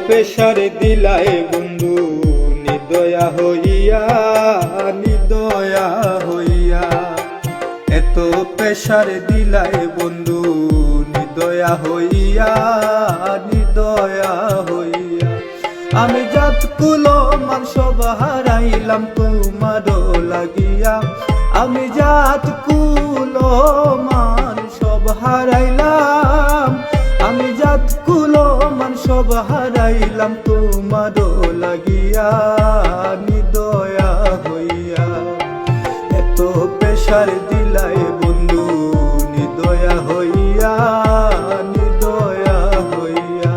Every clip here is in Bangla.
প্রেসার দিলায় বন্ধু নিদয়া হইয়া, নিদয়া হইয়া। এত প্রেসার দিলায় বন্ধু নিদয়া হইয়া, নিদয়া হইয়া। আমি জাত কুলো মান সব হারাইলাম তোমারও লাগিয়া, আমি জাত কুলো মান সব হারাইলাম, আমি জাত কুলো মান সব হারাইলাম তোমারও লাগিয়া, নিদয়া হইয়া। এত প্রেসার দিলাই বন্ধু নিদয়া হইয়া, নিদয়া হইয়া।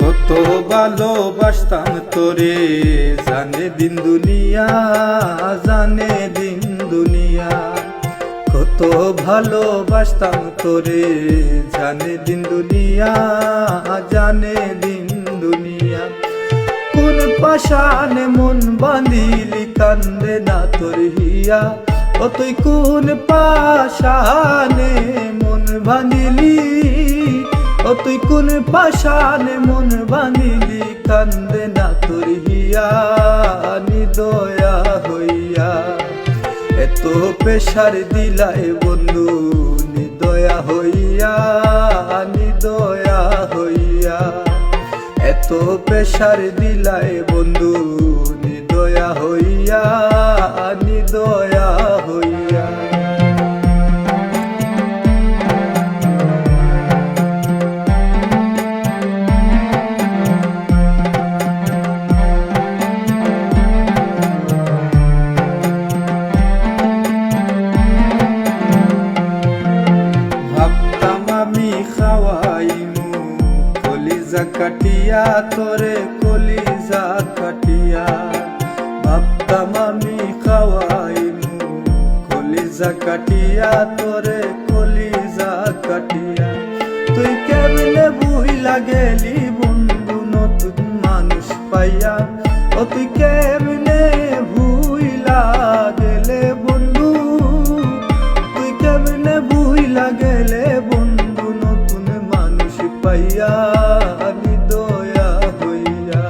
কত ভালোবাসতাম তোরে জানে দিন দুনিয়া, জানে দিন দুনিয়া। কত ভালোবাসতাম তোরে জানে দিন দুনিয়া, জানে দিন দুনিয়া। কোন পাশানে মন বাঁধিলি কান্দে না তোর হিয়া, ও তুই কোন পাশানে মন বাঁধিলি, ও তুই কোন পাশানে মন বাঁধিলি কান্দে না তোর হিয়া, নিদয়া হইয়া। এত প্রেসার দিলাই বন্ধু নিদয়া হইয়া, নিদয়া হইয়া। এত প্রেসার দিলাই বন্ধু নিদয়া হইয়া, নিদয়া হইয়া। কলিজা কাটিয়া তোরে কলিজা কাটিয়া, ভাবতাম আমি খাওয়াইমু কলিজা কাটিয়া তোরে কলিজা কাটিয়া। তুই কেমনে ভুইলা গেলি বন্ধু নতুন মানুষ পাইয়া, ও তুই কেমনে ভুইলা গেলে বন্ধু, তুই কেমনে ভুইলা গেলে বন্ধু নতুন মানুষ পাইয়া, নিদয়া হইয়া।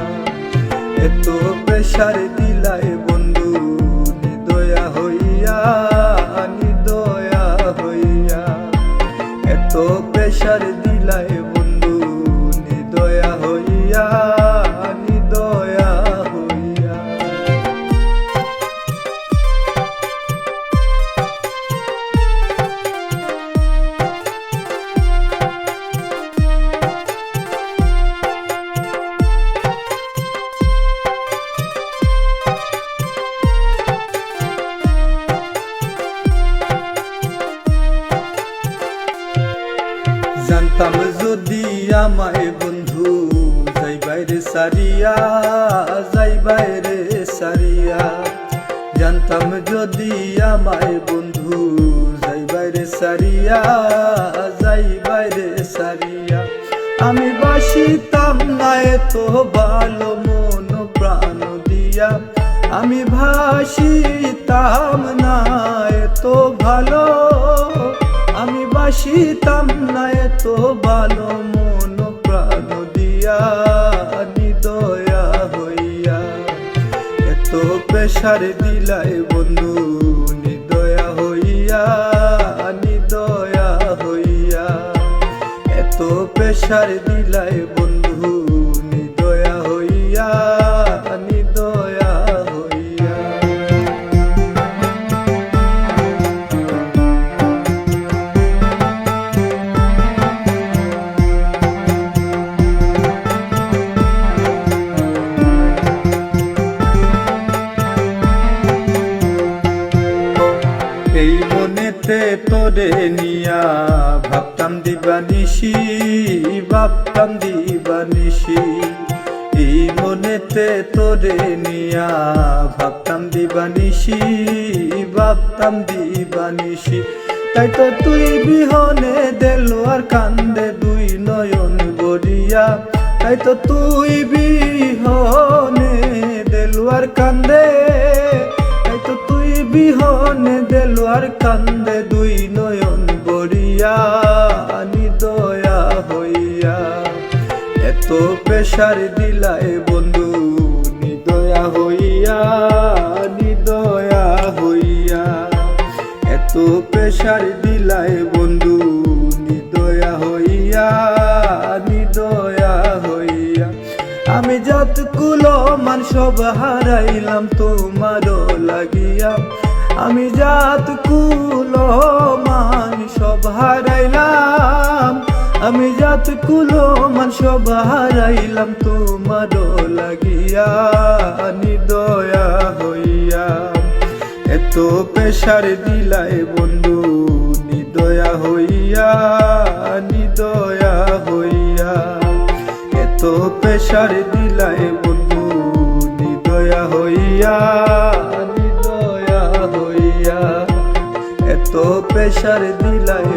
এত প্রেসার দিলাই বন্ধু নিদয়া হইয়া, নিদয়া হইয়া। এত প্রেসার দিলাই বন্ধু নিদয়া হইয়া, নিদয়া হইয়া। জানতাম যদি আমায় বন্ধু যাই বাইরে সারিয়া, যাই বাইরে সারিয়া। জানতাম যদি আমায় বন্ধু যাই বাইরে সারিয়া, যাই বাইরে সারিয়া। আমি বাসিতাম না এত ভালো মন প্রাণ দিয়া, আমি ভাসিতাম না এত ভালো, আমি বাসিতাম না এত ভালো মন প্রাণ দিয়া, নিদয়া হইয়া। এত প্রেসার দিলাই বন্ধু নিদয়া হইয়া, নিদয়া হইয়া। এত প্রেসার দিলাই বন্ধু নিদয়া হইয়া, নিদয়া হইয়া। তোরে নিয়া ভাবতাম দিবানিশি, ভাবতাম দিবানিশি। এই মনেতে তোরে নিয়া ভাবতাম দিবানিশি, ভাবতাম দিবানিশি। তাই তো তুই বিহনে দেলোয়ার কান্দে দুই নয়ন গড়িয়া, তাই তো তুই বিহনে দেলোয়ার কান্দে, তাই তো তুই বিহনে দেলোয়ার কান্দে দুই নয়ন গড়িয়া নিদয়া হইয়া। এত প্রেসার দিলায় বন্ধু নিদয়া হইয়া, নিদয়া হইয়া। এত প্রেসার দিলায় বন্ধু নিদয়া হইয়া, নিদয়া হইয়া। আমি যত কুলো মান সব হারাইলাম তোমারও লাগিয়া, আমি জাত কুলো মান সব হারাইলাম, আমি জাত কুলো মান সব হারাইলাম তোমারও লাগিয়া নিদয়া হইয়া। এত প্রেসার দিলায় বন্ধু নিদয়া হইয়া, নিদয়া হইয়া। এত প্রেসার দিলায় বন্ধু নিদয়া হইয়া, নিদয়া হইয়া। এত প্রেসার দিলায়